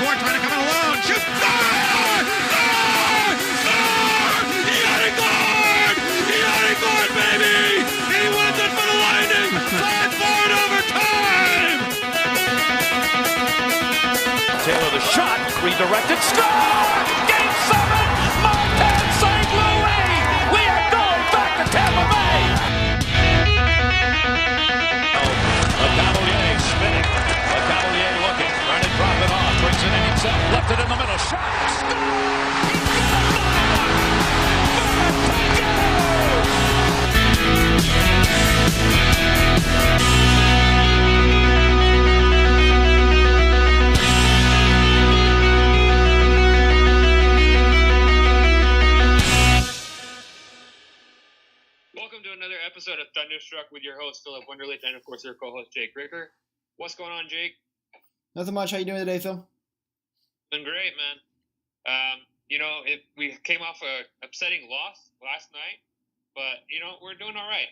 Ford trying to come in alone. Shoot! Score! Yanni Ford, baby! He wins it for the Lightning! 5-4 in overtime! Taylor the shot, redirected, score! Game 7, Montana St. Louis! We are going back to Tampa Bay! A Cavalier spinning. A Cavalier looking, trying to drop it off, brings it in himself, left it in the middle, shot, score! Welcome to another episode of Thunderstruck with your host, Philip Wunderlich, and of course, your co-host, Jake Ricker. What's going on, Jake? Nothing much. How you doing today, Phil? Doing great, man. We came off a upsetting loss last night, but, we're doing all right.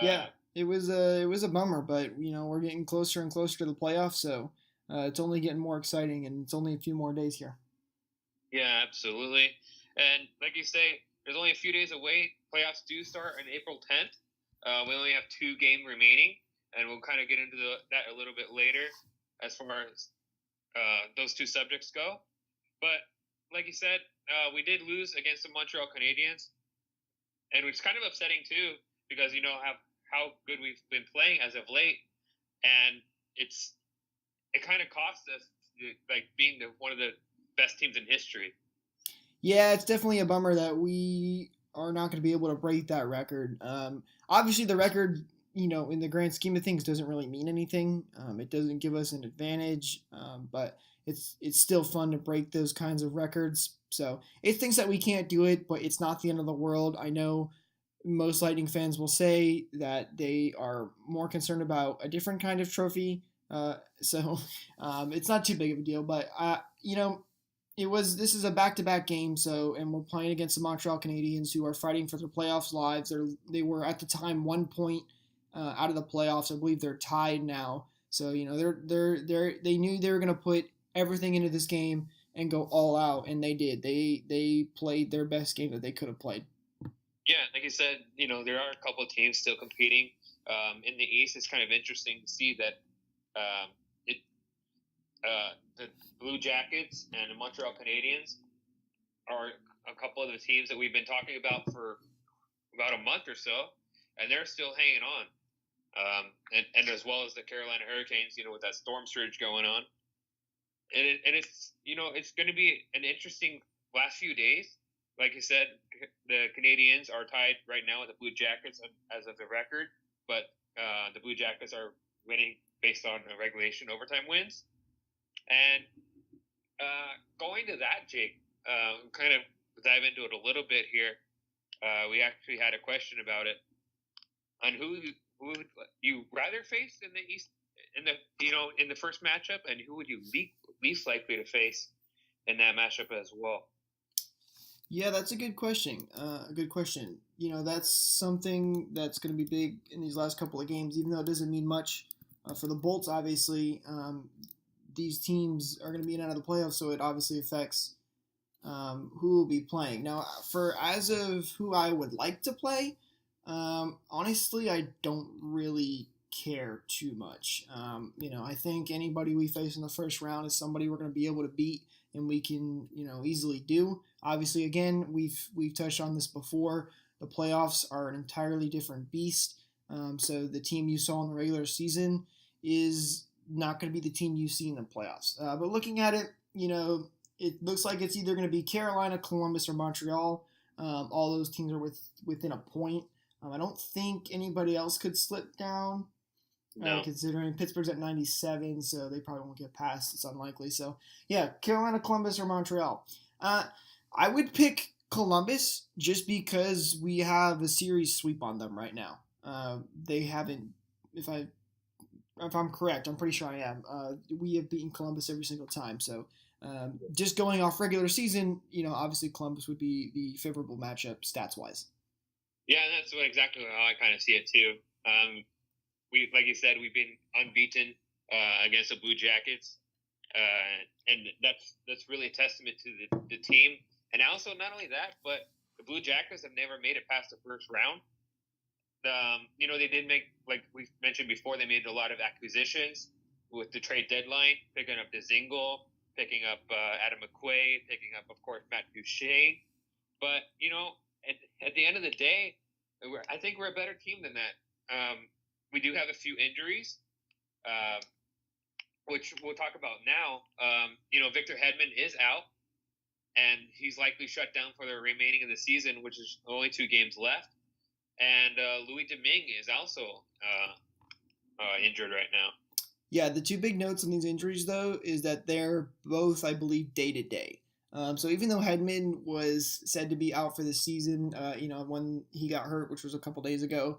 Yeah, it was a bummer, but, we're getting closer and closer to the playoffs, so it's only getting more exciting, and it's only a few more days here. Yeah, absolutely. And like you say, there's only a few days away. Playoffs do start on April 10th. We only have 2 games remaining, and we'll kind of get into that a little bit later as far as those 2 subjects go. But like you said, we did lose against the Montreal Canadiens, and it's kind of upsetting too because how good we've been playing as of late, and it kind of cost us like being one of the best teams in history. Yeah, it's definitely a bummer that we are not going to be able to break that record. Obviously, the record, in the grand scheme of things, doesn't really mean anything. It doesn't give us an advantage, but it's still fun to break those kinds of records. So it thinks that we can't do it, but it's not the end of the world. I know most Lightning fans will say that they are more concerned about a different kind of trophy. So it's not too big of a deal, but this is a back-to-back game, and we're playing against the Montreal Canadiens, who are fighting for their playoffs lives. They were at the time 1 point out of the playoffs. I believe they're tied now. So they knew they were going to put everything into this game and go all out, and they did. They played their best game that they could have played. Yeah, like you said, there are a couple of teams still competing in the East. It's kind of interesting to see that the Blue Jackets and the Montreal Canadiens are a couple of the teams that we've been talking about for about a month or so, and they're still hanging on. And as well as the Carolina Hurricanes, with that storm surge going on. And it's going to be an interesting last few days. Like you said, the Canadiens are tied right now with the Blue Jackets as of the record, but the Blue Jackets are winning based on regulation overtime wins. And going to that, Jake, kind of dive into it a little bit here. We actually had a question about it on who would you rather face in the East, in the first matchup, and who would you least likely to face in that matchup as well? Yeah, that's a good question. That's something that's going to be big in these last couple of games, even though it doesn't mean much for the Bolts, obviously. These teams are going to be in and out of the playoffs, so it obviously affects who will be playing. Now, as of who I would like to play, honestly, I don't really care too much. I think anybody we face in the first round is somebody we're going to be able to beat, and we can, easily do. Obviously, again, we've touched on this before. The playoffs are an entirely different beast. So the team you saw in the regular season is not going to be the team you see in the playoffs. But looking at it, it looks like it's either going to be Carolina, Columbus, or Montreal. All those teams are within a point. I don't think anybody else could slip down, considering Pittsburgh's at 97, so they probably won't get past. It's unlikely. So, yeah, Carolina, Columbus, or Montreal. I would pick Columbus just because we have a series sweep on them right now. They haven't, if I'm correct, I'm pretty sure I am. We have beaten Columbus every single time. So just going off regular season, obviously Columbus would be the favorable matchup stats-wise. Yeah, that's exactly how I kind of see it too. Like you said, we've been unbeaten against the Blue Jackets. and that's really a testament to the team. And also, not only that, but the Blue Jackets have never made it past the first round. They did make, like we mentioned before, they made a lot of acquisitions with the trade deadline, picking up Dzingel, picking up Adam McQuaid, picking up, of course, Matt Duchene. But, at the end of the day, I think we're a better team than that. We do have a few injuries, which we'll talk about now. Victor Hedman is out, and he's likely shut down for the remaining of the season, which is only 2 games left. And Louis Domingue is also injured right now. Yeah, the 2 big notes on these injuries, though, is that they're both, I believe, day-to-day. So even though Hedman was said to be out for the season, when he got hurt, which was a couple days ago,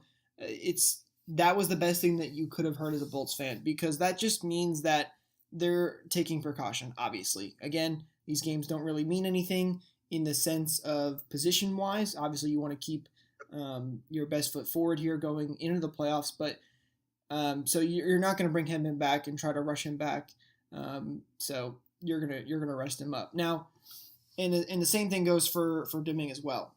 that was the best thing that you could have heard as a Bolts fan, because that just means that they're taking precaution, obviously. Again, these games don't really mean anything in the sense of position-wise. Obviously, you want to keep your best foot forward here going into the playoffs, but so you're not going to bring him back and try to rush him back. So you're gonna rest him up now, and the same thing goes for Domingue as well.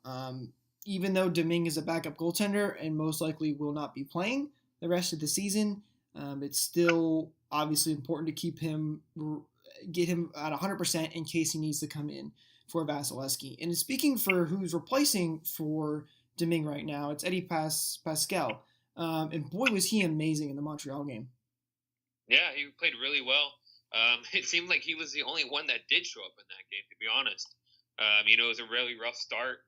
Even though Domingue is a backup goaltender and most likely will not be playing the rest of the season, it's still obviously important to get him at 100% in case he needs to come in for Vasilevsky. And speaking for who's replacing for Domingue right now, it's Eddie Pascal. And boy, was he amazing in the Montreal game. Yeah, he played really well. It seemed like he was the only one that did show up in that game, to be honest. It was a really rough start.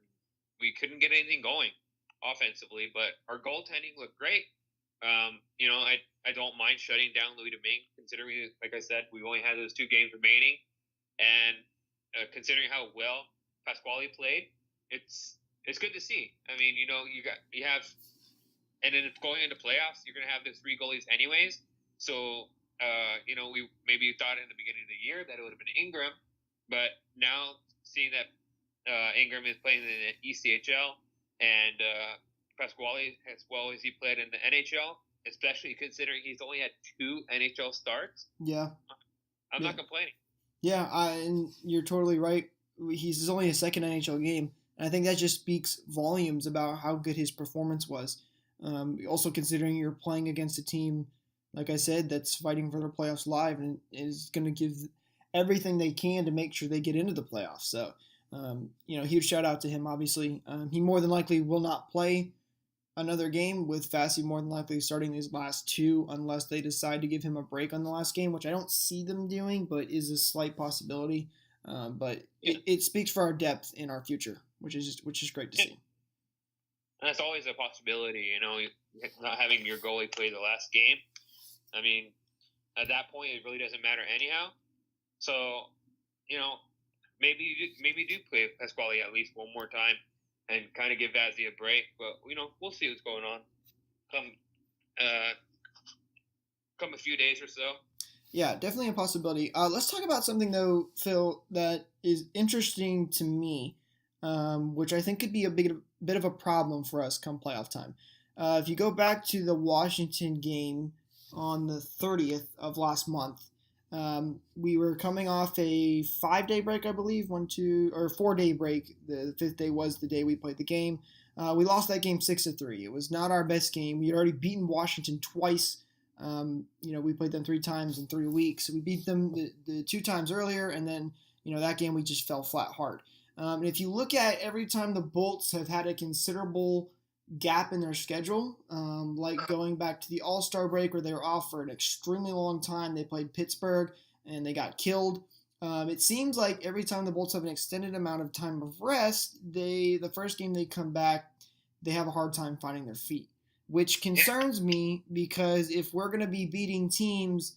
We couldn't get anything going offensively, but our goaltending looked great. I don't mind shutting down Louis Domingue, considering, like I said, we only had those 2 games remaining. And considering how well Pasquale played, it's good to see. I mean, you have, and then going into playoffs, you're going to have the 3 goalies anyways. So, we maybe thought in the beginning of the year that it would have been Ingram, but now seeing that Ingram is playing in the ECHL and Pasquale as well as he played in the NHL, especially considering he's only had 2 NHL starts. Yeah, I'm not complaining. Yeah, and you're totally right. He's only his 2nd NHL game, and I think that just speaks volumes about how good his performance was. Also considering you're playing against a team, like I said, that's fighting for the playoffs live and is going to give everything they can to make sure they get into the playoffs. So, huge shout out to him, obviously. He more than likely will not play another game, with Fassi more than likely starting these last 2 unless they decide to give him a break on the last game, which I don't see them doing, but is a slight possibility. But it speaks for our depth in our future, which is great to see. And that's always a possibility, not having your goalie play the last game. I mean, at that point, it really doesn't matter anyhow. So, maybe you do play Pasquale at least one more time and kind of give Vazzy a break. But, we'll see what's going on come a few days or so. Yeah, definitely a possibility. Let's talk about something, though, Phil, that is interesting to me, which I think could be a bit of a problem for us come playoff time. If you go back to the Washington game on the 30th of last month, we were coming off a 5-day break, I believe, 4-day break. The 5th day was the day we played the game. We lost that game 6-3. It was not our best game. We had already beaten Washington twice. We played them 3 times in 3 weeks. We beat them the 2 times earlier, and then, that game we just fell flat hard. And if you look at every time the Bolts have had a considerable gap in their schedule, like going back to the All-Star break where they were off for an extremely long time, they played Pittsburgh and they got killed. It seems like every time the Bolts have an extended amount of time of rest, the first game they come back, they have a hard time finding their feet, which concerns me, because if we're going to be beating teams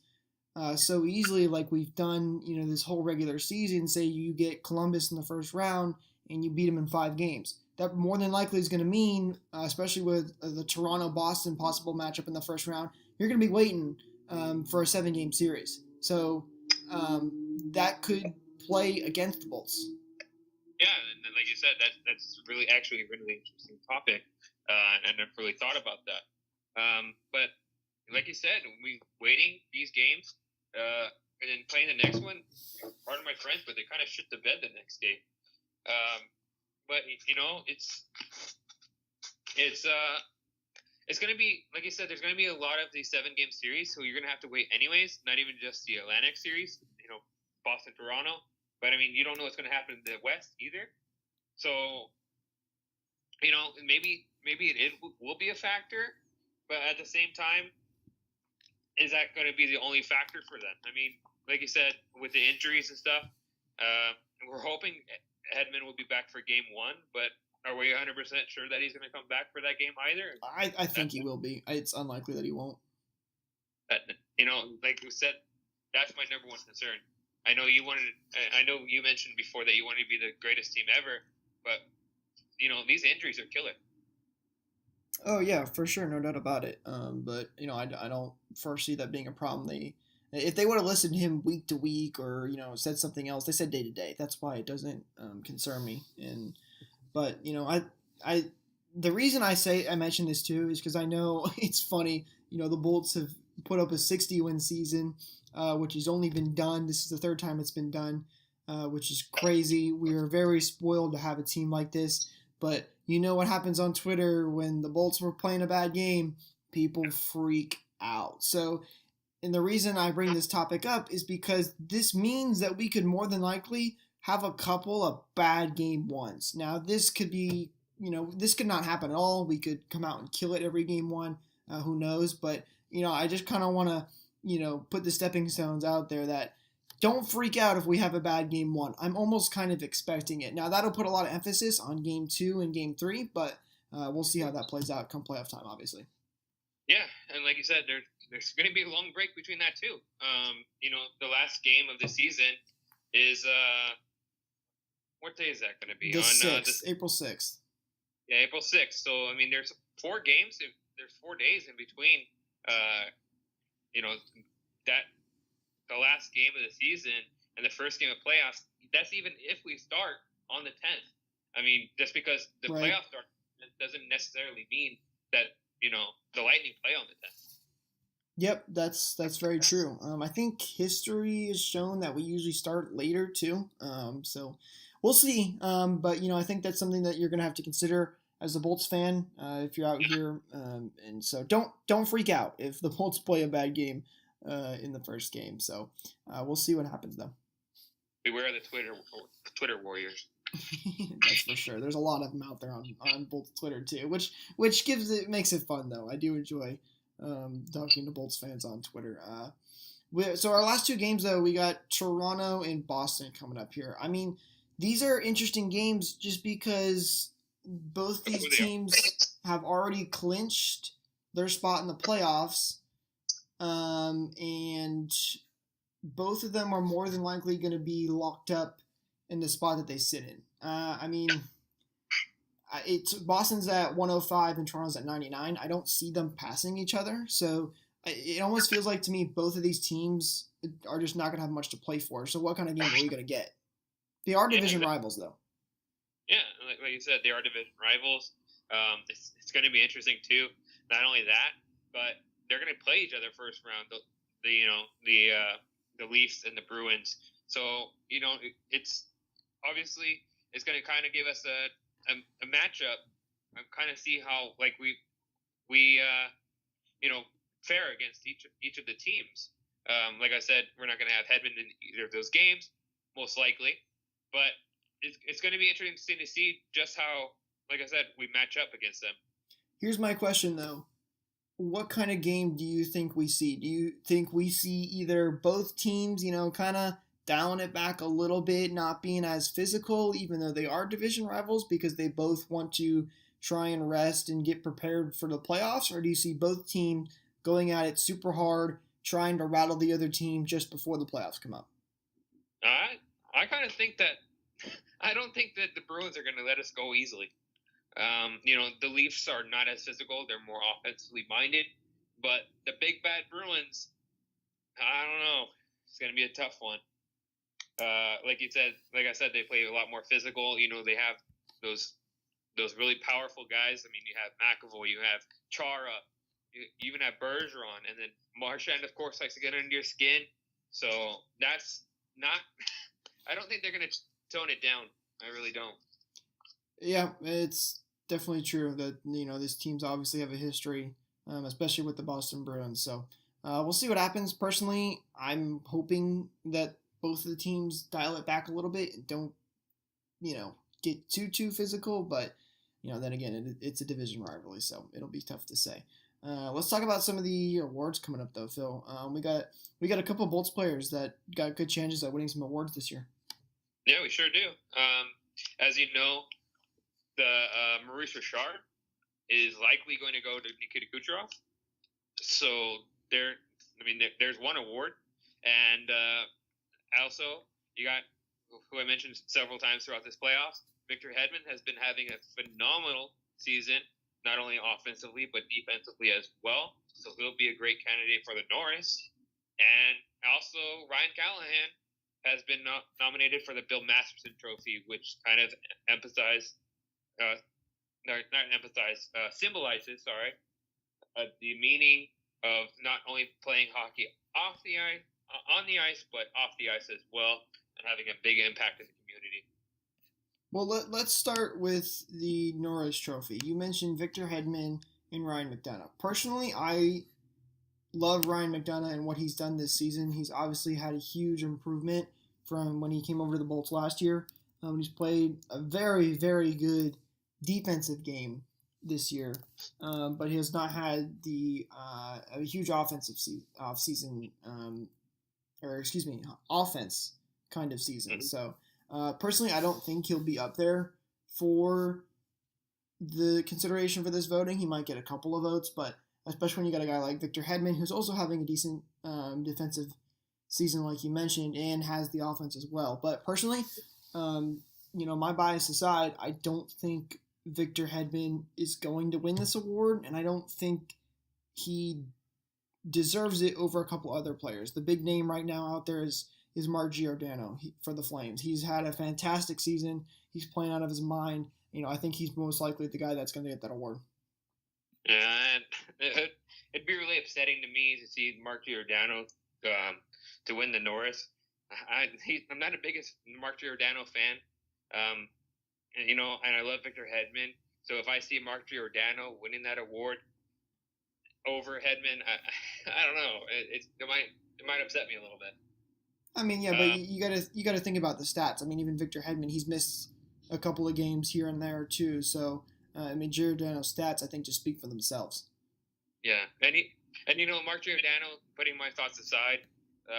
so easily like we've done, this whole regular season, say you get Columbus in the first round and you beat them in 5 games, that more than likely is going to mean, especially with the Toronto-Boston possible matchup in the first round, you're going to be waiting for a 7-game series. So that could play against the Bolts. Yeah, and like you said, that's really actually a really interesting topic, and I never really thought about that. But like you said, we waiting these games, and then playing the next one. Pardon my French, but they kind of shit the bed the next day. But it's going to be, like I said, there's going to be a lot of these 7-game series, so you're going to have to wait anyways. Not even just the Atlantic series, Boston, Toronto. But I mean, you don't know what's going to happen in the West either. So, maybe it will be a factor, but at the same time, is that going to be the only factor for them? I mean, like you said, with the injuries and stuff, we're hoping Hedman will be back for Game 1, but are we 100% sure that he's going to come back for that game either? I think he will be. It's unlikely that he won't. Like you said, that's my number one concern. I know you mentioned before that you wanted to be the greatest team ever, but these injuries are killer. Oh yeah, for sure, no doubt about it. But I don't foresee that being a problem. If they would have listened to him week to week, or said something else, they said day to day. That's why it doesn't concern me. But the reason I mentioned this too is because I know it's funny. The Bolts have put up a 60-win season, which has only been done. This is the third time it's been done, which is crazy. We are very spoiled to have a team like this. But you know what happens on Twitter when the Bolts were playing a bad game? People freak out. So, and the reason I bring this topic up is because this means that we could more than likely have a couple of bad game ones. Now, this could be, this could not happen at all. We could come out and kill it every game one. Who knows? But, I just kind of want to, put the stepping stones out there that don't freak out if we have a bad game 1. I'm almost kind of expecting it. Now, that'll put a lot of emphasis on game 2 and game 3, but we'll see how that plays out come playoff time, obviously. Yeah, and like you said, there's going to be a long break between that, too. The last game of the season is what day is that going to be? April 6th. Yeah, April 6th. So, I mean, there's 4 games. There's 4 days in between, the last game of the season and the first game of playoffs. That's even if we start on the 10th. I mean, just because the playoffs start doesn't necessarily mean that, the Lightning play on the 10th. Yep, that's very true. I think history has shown that we usually start later, too. So we'll see. But, I think that's something that you're going to have to consider as a Bolts fan if you're out here. And so don't freak out if the Bolts play a bad game in the first game. So we'll see what happens, though. Beware the Twitter warriors. That's for sure. There's a lot of them out there on Bolts Twitter, too, which makes it fun, though. I do enjoy talking to Bolts fans on Twitter. So our last 2 games, though, we got Toronto and Boston coming up here. I mean, these are interesting games just because both these teams have already clinched their spot in the playoffs, and both of them are more than likely going to be locked up in the spot that they sit in. I mean, it's Boston's at 105 and Toronto's at 99. I don't see them passing each other, so it almost feels like to me both of these teams are just not going to have much to play for. So what kind of game are we going to get? They are division rivals, though. Yeah, like you said, they are division rivals. It's going to be interesting too. Not only that, but they're going to play each other first round. The Leafs and the Bruins. So it's obviously it's going to kind of give us a matchup and kind of see how we fare against each of the teams. Like I said, we're not going to have Hedman in either of those games, most likely, but it's going to be interesting to see just how, like I said, we match up against them. Here's my question, though. What kind of game do you think we see? Do you think we see either both teams, kind of dialing it back a little bit, not being as physical, even though they are division rivals, because they both want to try and rest and get prepared for the playoffs? Or do you see both teams going at it super hard, trying to rattle the other team just before the playoffs come up? I kind of think that I don't think that the Bruins are going to let us go easily. The Leafs are not as physical; they're more offensively minded. But the big bad Bruins, I don't know. It's going to be a tough one. Like I said, they play a lot more physical. They have those really powerful guys. I mean, you have McAvoy, you have Chara, you even have Bergeron, and then Marchand, of course, likes to get under your skin. So that's not. I don't think they're going to tone it down. I really don't. Yeah, it's definitely true that these teams obviously have a history, especially with the Boston Bruins. So we'll see what happens. Personally, I'm hoping that both of the teams dial it back a little bit and don't get too physical. But then again, it's a division rivalry, so it'll be tough to say. Let's talk about some of the awards coming up, though, Phil. We got a couple of Bolts players that got good chances at winning some awards this year. Yeah, we sure do. As you know, the Maurice Richard is likely going to go to Nikita Kucherov. So there's one award, and also you got who I mentioned several times throughout this playoffs. Victor Hedman has been having a phenomenal season, not only offensively but defensively as well. So he'll be a great candidate for the Norris. And also Ryan Callahan has been nominated for the Bill Masterson Trophy, which kind of symbolizes the meaning of not only playing hockey off the ice, on the ice, but off the ice as well, and having a big impact in the community. Well, let's start with the Norris Trophy. You mentioned Victor Hedman and Ryan McDonagh. Personally, I love Ryan McDonagh and what he's done this season. He's obviously had a huge improvement from when he came over to the Bolts last year. He's played a very, very good defensive game this year, but he has not had a huge offensive offense kind of season. Mm-hmm. So personally, I don't think he'll be up there for the consideration for this voting. He might get a couple of votes, but especially when you got a guy like Victor Hedman, who's also having a decent defensive season, like you mentioned, and has the offense as well. But personally, my bias aside, I don't think Victor Hedman is going to win this award, and I don't think he deserves it over a couple other players. The big name right now out there is Mark Giordano for the Flames. He's had a fantastic season. He's playing out of his mind. I think he's most likely the guy that's going to get that award. Yeah, and it'd be really upsetting to me to see Mark Giordano to win the Norris. I'm not the biggest Mark Giordano fan, and I love Victor Hedman. So if I see Mark Giordano winning that award over Hedman, I don't know. It might upset me a little bit. I mean, yeah, but you gotta think about the stats. I mean, even Victor Hedman, he's missed a couple of games here and there too. So Giordano's stats, I think, just speak for themselves. Yeah, and Mark Giordano, putting my thoughts aside,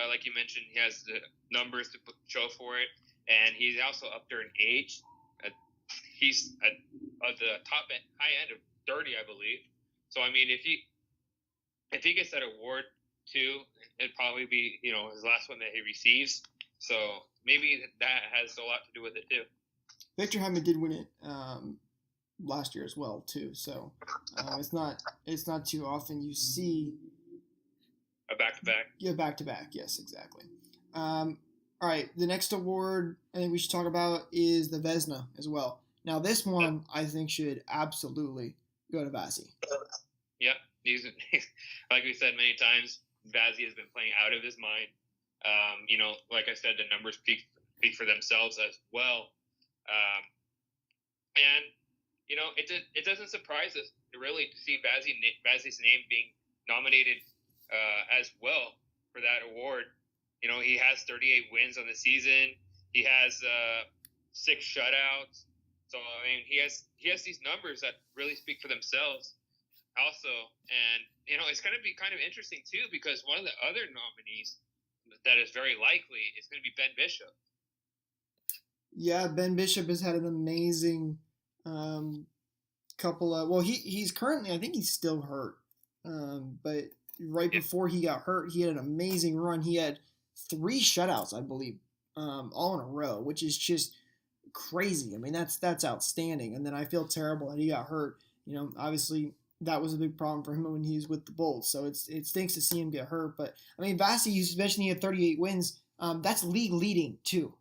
like you mentioned, he has the numbers to show for it, and he's also up there in age. He's at the high end of 30, I believe. So I mean, if he gets that award too, it'd probably be his last one that he receives. So maybe that has a lot to do with it too. Victor Hedman did win it last year as well too. So it's not too often you see a back-to-back. Yeah, back-to-back. Yes, exactly. All right, the next award I think we should talk about is the Vezina as well. Now, this one I think should absolutely go to Vasi. Yeah, he's like we said many times, Vasi has been playing out of his mind. Like I said, the numbers speak for themselves as well. And it doesn't surprise us really to see Vasi's name being nominated as well for that award. He has 38 wins on the season. He has 6 shutouts. So I mean, he has these numbers that really speak for themselves. Also, and it's going to be kind of interesting too, because one of the other nominees that is very likely is going to be Ben Bishop. Yeah, Ben Bishop has had an amazing couple of. Well, he's currently, I think he's still hurt, but right before he got hurt, he had an amazing run. He had 3 shutouts, I believe, all in a row, which is just crazy. I mean, that's outstanding. And then I feel terrible that he got hurt. Obviously that was a big problem for him when he was with the Bolts. So it stinks to see him get hurt. But I mean, Vasi, you mentioned he had 38 wins. That's league leading too.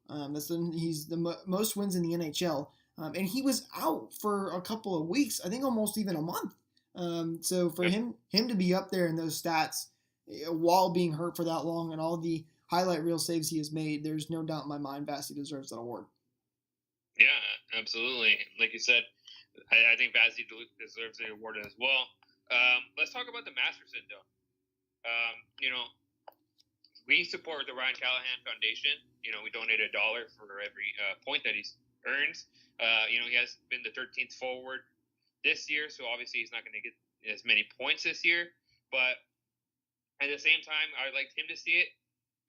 He's the most wins in the NHL. And he was out for a couple of weeks, I think almost even a month. So for him to be up there in those stats while being hurt for that long, and all the highlight reel saves he has made, there's no doubt in my mind Vasi deserves that award. Yeah, absolutely. Like you said, I think Vasi deserves the award as well. Let's talk about the Masterson, though. We support the Ryan Callahan Foundation. We donate $1 for every point that he earns. He has been the 13th forward this year, so obviously he's not going to get as many points this year. But at the same time, I'd like him to see it.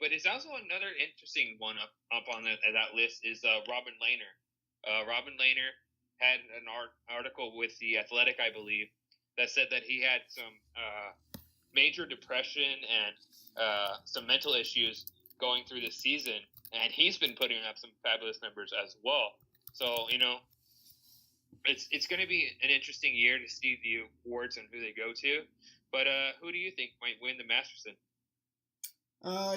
But it's also another interesting one up on that list is Robin Lehner. Robin Lehner had an article with The Athletic, I believe, that said that he had some major depression and some mental issues going through this season, and he's been putting up some fabulous numbers as well. So, it's going to be an interesting year to see the awards and who they go to. But who do you think might win the Masterson?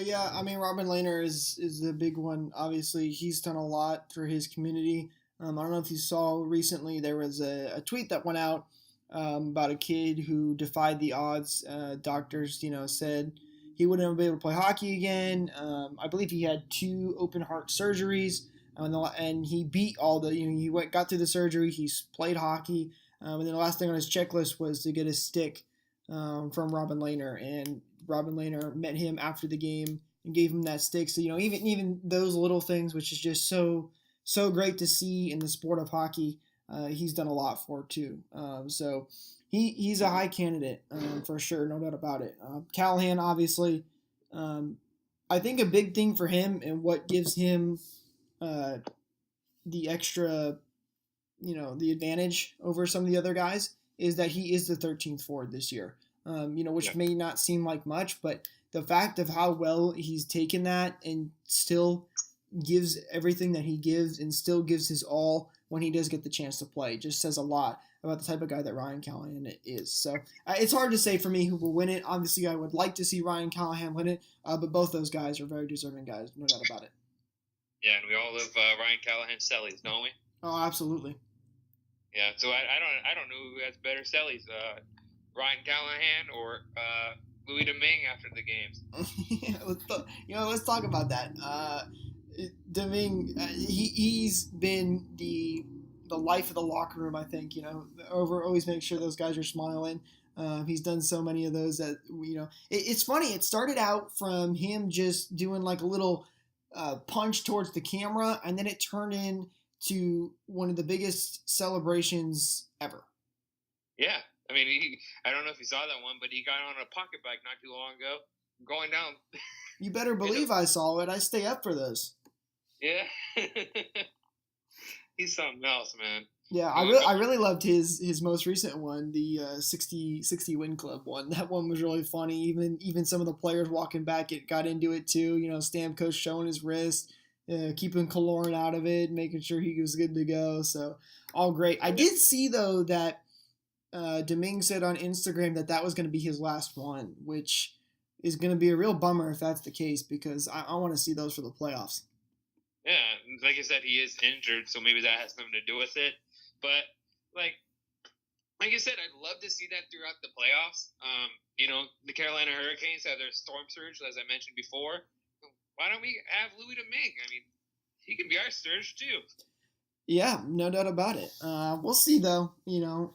Yeah, I mean, Robin Lehner is the big one. Obviously, he's done a lot for his community. I don't know if you saw recently, there was a tweet that went out about a kid who defied the odds. Doctors, said he wouldn't be able to play hockey again. I believe he had 2 open heart surgeries, and he beat all the. He got through the surgery. He's played hockey, and then the last thing on his checklist was to get a stick from Robin Lehner, and Robin Lehner met him after the game and gave him that stick. So even those little things, which is just so great to see in the sport of hockey. He's done a lot for too. So he's a high candidate for sure, no doubt about it. Callahan, obviously, I think a big thing for him and what gives him the extra, the advantage over some of the other guys is that he is the 13th forward this year. Which may not seem like much, but the fact of how well he's taken that and still gives everything that he gives and still gives his all when he does get the chance to play just says a lot about the type of guy that Ryan Callahan is. So it's hard to say for me who will win it. Obviously, I would like to see Ryan Callahan win it, but both those guys are very deserving guys, no doubt about it. Yeah, and we all love Ryan Callahan Sellies, don't we? Oh, absolutely. Yeah, so I don't know who has better Sellies, Ryan Callahan or Louis Domingue after the games. Let's talk about that. Domingue, he's been the life of the locker room. I think always make sure those guys are smiling. He's done so many of those that it's funny. It started out from him just doing like a little punch towards the camera, and then it turned into one of the biggest celebrations ever. Yeah. I mean, I don't know if you saw that one, but he got on a pocket bike not too long ago, going down. You better believe I saw it. I stay up for those. Yeah. He's something else, man. Yeah, I really loved his most recent one, the 60 Win Club one. That one was really funny. Even some of the players walking back got into it too. Stamkos showing his wrist, keeping Kaloran out of it, making sure he was good to go. So all great. I did see though that Domingue said on Instagram that was going to be his last one, which is going to be a real bummer if that's the case, because I want to see those for the playoffs. Yeah, like I said, he is injured, so maybe that has something to do with it. But like I said, I'd love to see that throughout the playoffs. The Carolina Hurricanes have their storm surge, as I mentioned before. Why don't we have Louis Domingue? I mean, he can be our surge too. Yeah, no doubt about it. We'll see though.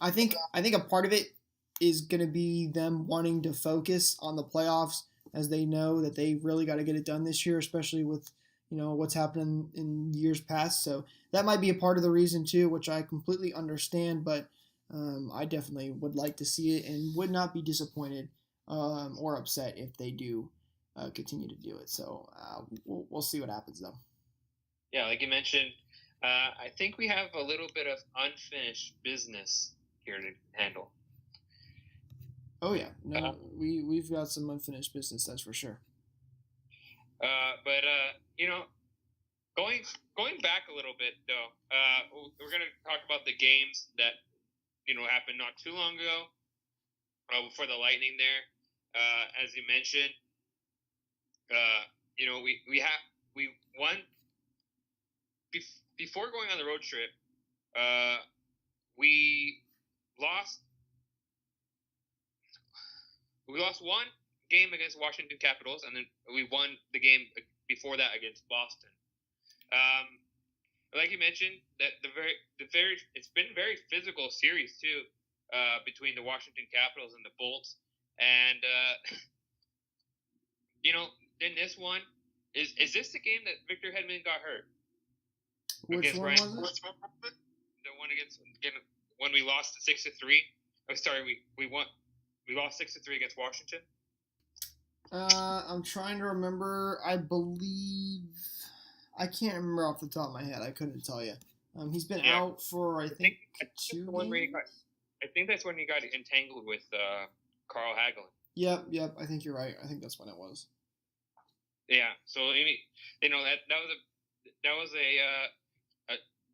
I think a part of it is going to be them wanting to focus on the playoffs, as they know that they really got to get it done this year, especially with what's happening in years past. So that might be a part of the reason too, which I completely understand. But I definitely would like to see it and would not be disappointed or upset if they do continue to do it. So we'll see what happens though. Yeah, like you mentioned. I think we have a little bit of unfinished business here to handle. Oh yeah, no, we've got some unfinished business, that's for sure. But going back a little bit though, we're gonna talk about the games that happened not too long ago for the Lightning. There, as you mentioned, we won. Before going on the road trip, we lost one game against Washington Capitals, and then we won the game before that against Boston. Like you mentioned, that it's been a very physical series too, between the Washington Capitals and the Bolts, and in this one, is this the game that Victor Hedman got hurt? Which one was it? The one against when we lost 6-3. Oh, sorry, we won. We lost 6-3 against Washington. I'm trying to remember. I believe I can't remember off the top of my head. I couldn't tell you. He's been out for I think 2 games. I think that's when he got entangled with Carl Hagelin. Yep. I think you're right. I think that's when it was. Yeah. So that was a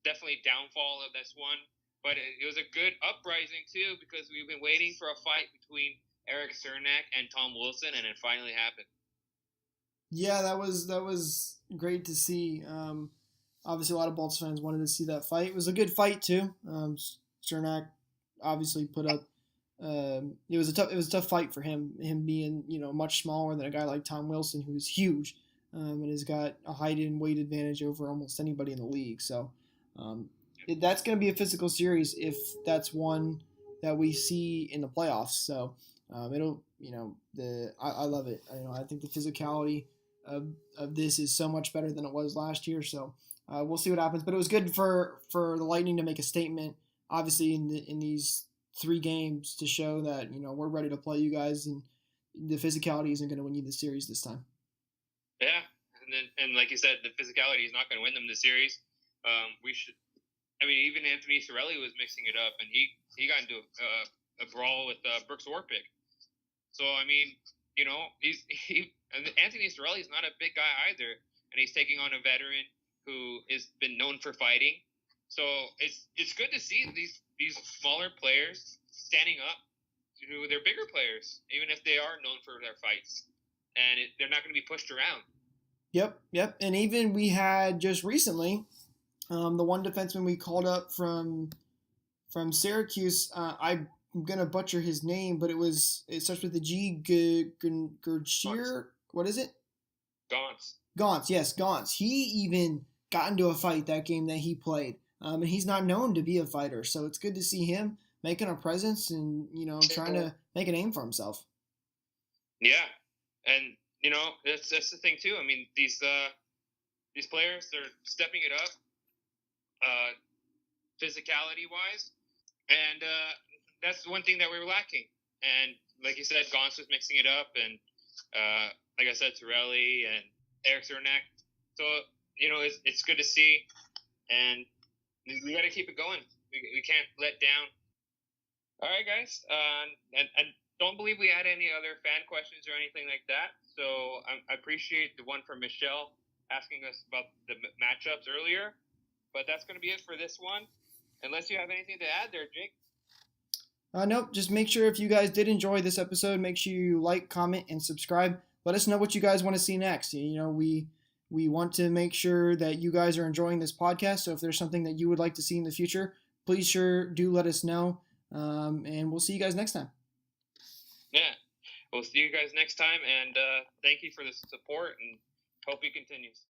definitely downfall of this one, but it was a good uprising too, because we've been waiting for a fight between Eric Cernak and Tom Wilson, and it finally happened. Yeah, that was great to see. Obviously, a lot of Bolts fans wanted to see that fight. It was a good fight too. Cernak obviously put up. It was a tough fight for him. Him being much smaller than a guy like Tom Wilson, who's huge, and has got a height and weight advantage over almost anybody in the league. So that's going to be a physical series if that's one that we see in the playoffs. So it'll I love it. I think the physicality of this is so much better than it was last year. So we'll see what happens. But it was good for the Lightning to make a statement, obviously in these 3 games, to show that we're ready to play you guys, and the physicality isn't going to win you the series this time. Yeah, and like you said, the physicality is not going to win them the series. Even Anthony Cirelli was mixing it up, and he got into a brawl with Brooks Orpik. So Anthony Cirelli is not a big guy either, and he's taking on a veteran who has been known for fighting. So it's good to see these smaller players standing up to their bigger players, even if they are known for their fights, and they're not going to be pushed around. Yep. And even we had just recently the one defenseman we called up from Syracuse. I'm gonna butcher his name, but it starts with the G. Gerdshier. What is it? Gauntz. Yes, Gauntz. He even got into a fight that game that he played. And he's not known to be a fighter, so it's good to see him making a presence and trying to make a name for himself. Yeah, and that's the thing too. These players, they're stepping it up, physicality wise, and that's one thing that we were lacking. And like you said, Gauntz was mixing it up, and like I said, Cirelli and Eric Cernak. So it's good to see, and we got to keep it going. We can't let down. All right, guys. And don't believe we had any other fan questions or anything like that. So I appreciate the one from Michelle asking us about the matchups earlier. But that's going to be it for this one. Unless you have anything to add there, Jake. Nope. Just make sure if you guys did enjoy this episode, make sure you like, comment, and subscribe. Let us know what you guys want to see next. We want to make sure that you guys are enjoying this podcast. So if there's something that you would like to see in the future, please sure do let us know. And we'll see you guys next time. Yeah, we'll see you guys next time. And thank you for the support, and hope it continues.